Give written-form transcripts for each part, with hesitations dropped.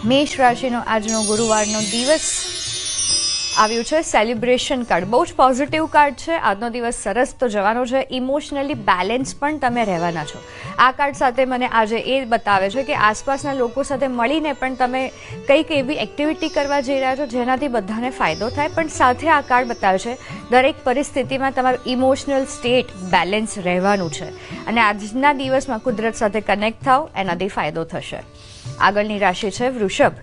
મેષ રાશિનો આજનો ગુરુવારનો દિવસ આવ્યું છે સેલિબ્રેશન કાર્ડ. બહુ જ પોઝિટિવ કાર્ડ છે. આજનો દિવસ સરસ તો જવાનો છે. ઇમોશનલી બેલેન્સ પણ તમે રહેવાના છો. આ કાર્ડ સાથે મને આજે એ બતાવે છે કે આસપાસના લોકો સાથે મળીને પણ તમે કંઈક એવી એક્ટિવિટી કરવા જઈ રહ્યા છો જેનાથી બધાને ફાયદો થાય. પણ સાથે આ કાર્ડ બતાવે છે દરેક પરિસ્થિતિમાં તમારું ઇમોશનલ સ્ટેટ બેલેન્સ રહેવાનું છે અને આજના દિવસમાં કુદરત સાથે કનેક્ટ થાવ એનાથી ફાયદો થશે. આગળની રાશિ છે વૃષભ.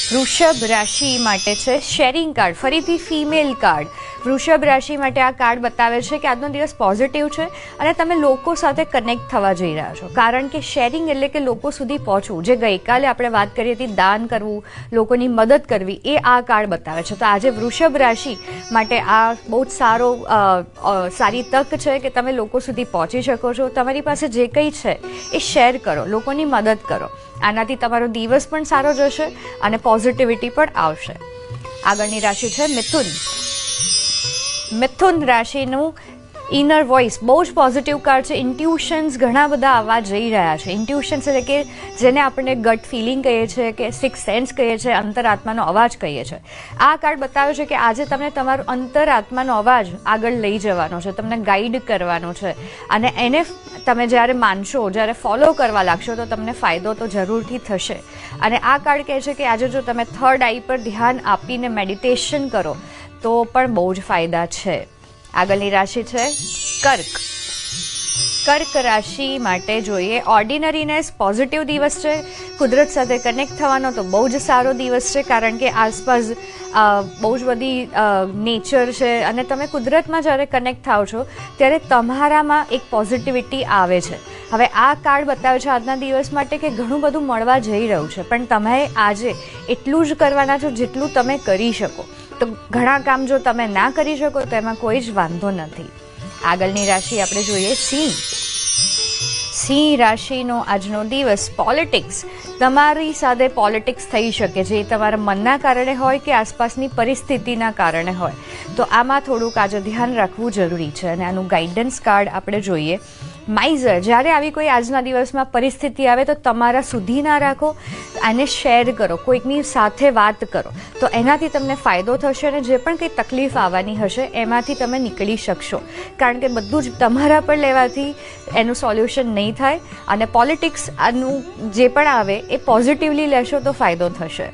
વૃષભ રાશિ માટે છે શેરિંગ કાર્ડ. ફરીથી ફિમેલ કાર્ડ. વૃષભ રાશિ માટે આ કાર્ડ બતાવે છે કે આજનો દિવસ પોઝિટિવ છે અને તમે લોકો સાથે કનેક્ટ થવા જઈ રહ્યા છો. કારણ કે શેરિંગ એટલે કે લોકો સુધી પહોંચવું. જે ગઈકાલે આપણે વાત કરી હતી દાન કરવું, લોકોની મદદ કરવી, એ આ કાર્ડ બતાવે છે. તો આજે વૃષભ રાશિ માટે આ બહુ જ સારી તક છે કે તમે લોકો સુધી પહોંચી શકો છો. તમારી પાસે જે કંઈ છે એ શેર કરો, લોકોની મદદ કરો. આનાથી તમારો દિવસ પણ સારો જશે અને પોઝિટિવિટી પણ આવશે. આગળની રાશિ છે મિથુન. મિથુન રાશિનું ઇનર વોઇસ બહુ જ પોઝિટિવ કાર્ડ છે. ઇન્ટ્યુશન્સ ઘણા બધા આવવા જઈ રહ્યા છે. ઇન્ટ્યુશન્સ એટલે કે જેને આપણે ગટ ફિલિંગ કહીએ છીએ કે સિક્સ સેન્સ કહીએ છીએ, અંતરાત્માનો અવાજ કહીએ છીએ. આ કાર્ડ બતાવે છે કે આજે તમને તમારો અંતરાત્માનો અવાજ આગળ લઈ જવાનો છે, તમને ગાઈડ કરવાનો છે અને એને તમે જ્યારે માનશો, જ્યારે ફોલો કરવા લાગશો તો તમને ફાયદો તો જરૂરથી થશે. અને આ કાર્ડ કહે છે કે આજે જો તમે થર્ડ આઈ પર ધ્યાન આપીને મેડિટેશન કરો તો પણ બહુ જ ફાયદા છે. આગળની રાશિ છે કર્ક. કર્ક રાશિ માટે જોઈએ ઓર્ડિનરીનેસ. પોઝિટિવ દિવસ છે. કુદરત સાથે કનેક્ટ થવાનો તો બહુ જ સારો દિવસ છે કારણ કે આસપાસ બહુ જ બધી નેચર છે અને તમે કુદરતમાં જ્યારે કનેક્ટ થાવ છો ત્યારે તમારામાં એક પોઝિટિવિટી આવે છે. હવે આ કાર્ડ બતાવે છે આજના દિવસ માટે કે ઘણું બધું મળવા જઈ રહ્યું છે પણ તમે આજે એટલું જ કરવાના છો જેટલું તમે કરી શકો. તો ઘણા કામ જો તમે ના કરી શકો તો એમાં કોઈ જ વાંધો નથી. આગળની રાશિ આપણે જોઈએ સિંહ. સિંહ રાશિનો આજનો દિવસ પોલિટિક્સ. તમારી સાથે પોલિટિક્સ થઈ શકે છે. એ તમારા મનના કારણે હોય કે આસપાસની પરિસ્થિતિના કારણે હોય. તો આમાં થોડુંક આજે ધ્યાન રાખવું જરૂરી છે. અને આનું ગાઈડન્સ કાર્ડ આપણે જોઈએ માઇઝર. જ્યારે આવી કોઈ આજના દિવસમાં પરિસ્થિતિ આવે તો તમારા સુધી ના રાખો, આને શેર કરો, કોઈકની સાથે વાત કરો તો એનાથી તમને ફાયદો થશે અને જે પણ કંઈ તકલીફ આવવાની હશે એમાંથી તમે નીકળી શકશો. કારણ કે બધું જ તમારા પર લેવાથી એનું સોલ્યુશન નહીં થાય અને પોલિટિક્સ આનું જે પણ આવે એ પોઝિટિવલી લેશો તો ફાયદો થશે.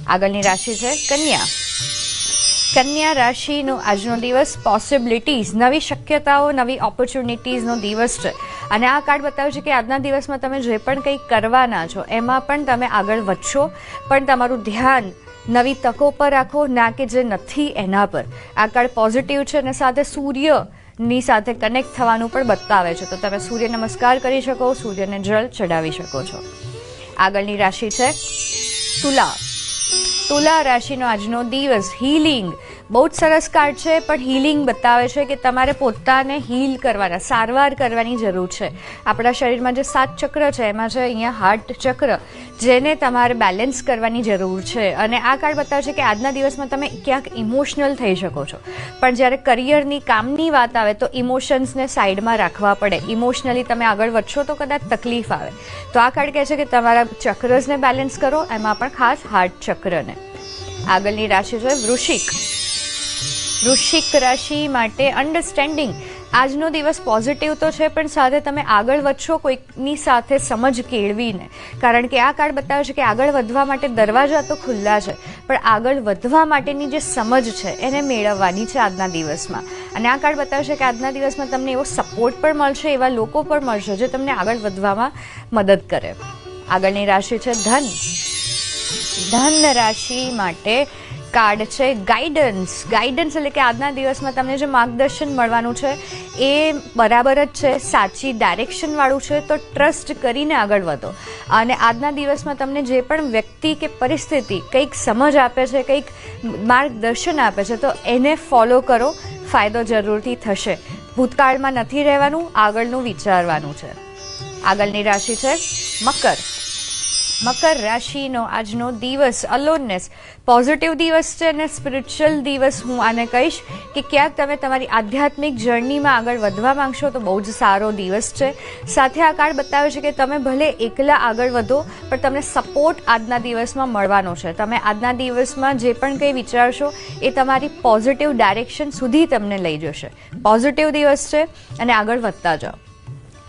આગળની રાશિ છે કન્યા. કન્યા રાશિનો આજનો દિવસ પોસિબિલિટીઝ, નવી શક્યતાઓ, નવી ઓપોર્ચ્યુનિટીઝનો દિવસ છે. અને આ કાર્ડ બતાવે છે કે આજના દિવસમાં તમે જે પણ કંઈ કરવાના છો એમાં પણ તમે આગળ વધશો પણ તમારું ધ્યાન નવી તકો પર રાખો, ના કે જે નથી એના પર. આ કાર્ડ પોઝિટિવ છે અને સાથે સૂર્યની સાથે કનેક્ટ થવાનું પણ બતાવે છે. તો તમે સૂર્ય નમસ્કાર કરી શકો, સૂર્યને જળ ચડાવી શકો છો. આગળની રાશિ છે તુલા. તુલા રાશિનો આજનો દિવસ હીલિંગ. બહુ જ સરસ કાર્ડ છે પણ હીલિંગ બતાવે છે કે તમારે પોતાને હીલ કરવાના, સારવાર કરવાની જરૂર છે. આપણા શરીરમાં જે 7 ચક્ર છે એમાં છે અહીંયા હાર્ટ ચક્ર, જેને તમારે બેલેન્સ કરવાની જરૂર છે. અને આ કાર્ડ બતાવે છે કે આજના દિવસમાં તમે ક્યાંક ઇમોશનલ થઈ શકો છો પણ જ્યારે કરિયરની, કામની વાત આવે તો ઇમોશન્સને સાઈડમાં રાખવા પડે. ઇમોશનલી તમે આગળ વધશો તો કદાચ તકલીફ આવે. તો આ કાર્ડ કહે છે કે તમારા ચક્રસને બેલેન્સ કરો, એમાં પણ ખાસ હાર્ટ ચક્રને. આગળની રાશિ છે વૃશ્ચિક. વૃશ્ચિક રાશિ માટે અન્ડરસ્ટેન્ડિંગ. આજનો દિવસ પોઝિટિવ તો છે પણ સાથે તમે આગળ વધશો કોઈકની સાથે સમજ કેળવીને. કારણ કે આ કાર્ડ બતાવે છે કે આગળ વધવા માટે દરવાજા તો ખુલ્લા છે પણ આગળ વધવા માટેની જે સમજ છે એને મેળવવાની છે આજના દિવસમાં. અને આ કાર્ડ બતાવે છે કે આજના દિવસમાં તમને એવો સપોર્ટ પણ મળશે, એવા લોકો પણ મળશે જે તમને આગળ વધવામાં મદદ કરે. આગળની રાશિ છે ધન. ધન રાશિ માટે કાર્ડ છે ગાઈડન્સ. ગાઈડન્સ એટલે કે આજના દિવસમાં તમને જે માર્ગદર્શન મળવાનું છે એ બરાબર જ છે, સાચી ડાયરેક્શનવાળું છે. તો ટ્રસ્ટ કરીને આગળ વધો. અને આજના દિવસમાં તમને જે પણ વ્યક્તિ કે પરિસ્થિતિ કંઈક સમજ આપે છે, કંઈક માર્ગદર્શન આપે છે તો એને ફોલો કરો, ફાયદો જરૂરથી થશે. ભૂતકાળમાં નથી રહેવાનું, આગળનું વિચારવાનું છે. આગળની રાશિ છે મકર. મકર રાશિનો આજનો દિવસ અલોનનેસ પોઝિટિવ દિવસ છે અને સ્પિરિચ્યુઅલ દિવસ હું આને કહીશ કે ક્યાંક તમે તમારી આધ્યાત્મિક જર્નીમાં આગળ વધવા માંગશો તો બહુ જ સારો દિવસ છે. સાથે આ કાર્ડ બતાવે છે કે તમે ભલે એકલા આગળ વધો પણ તમને સપોર્ટ આજના દિવસમાં મળવાનો છે. તમે આજના દિવસમાં જે પણ કંઈ વિચારશો એ તમારી પોઝિટિવ ડાયરેક્શન સુધી તમને લઈ જશે. પોઝિટિવ દિવસ છે અને આગળ વધતા જાઓ.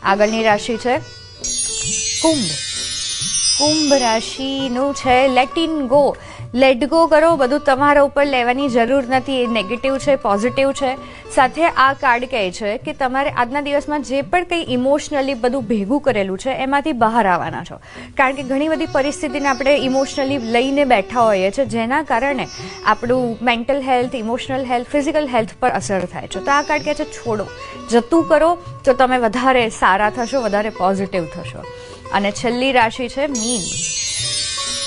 આગળની રાશિ છે કુંભ. કુંભ રાશિનું છે લેટ ગો કરો, બધું તમારા ઉપર લેવાની જરૂર નથી. એ નેગેટિવ છે, પોઝિટિવ છે. સાથે આ કાર્ડ કહે છે કે તમારે આજના દિવસમાં જે પણ કંઈ ઇમોશનલી બધું ભેગું કરેલું છે એમાંથી બહાર આવવાના છો. કારણ કે ઘણી બધી પરિસ્થિતિને આપણે ઇમોશનલી લઈને બેઠા હોઈએ છીએ, જેના કારણે આપણું mental health, emotional health, physical health પર અસર થાય છે. તો આ કાર્ડ કહે છે છોડો, જતું કરો તો તમે વધારે સારા થશો, વધારે પોઝિટિવ થશો. અને છેલ્લી રાશિ છે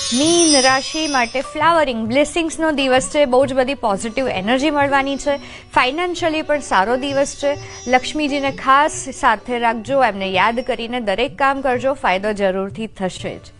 મીન રાશિ માટે ફ્લાવરિંગ બ્લેસિંગ્સનો દિવસ છે. બહુ જ બધી પોઝિટિવ એનર્જી મળવાની છે. ફાઇનાન્શિયલી પણ સારો દિવસ છે. લક્ષ્મીજીને ખાસ સાથે રાખજો, એમને યાદ કરીને દરેક કામ કરજો, ફાયદો જરૂરથી થશે જ.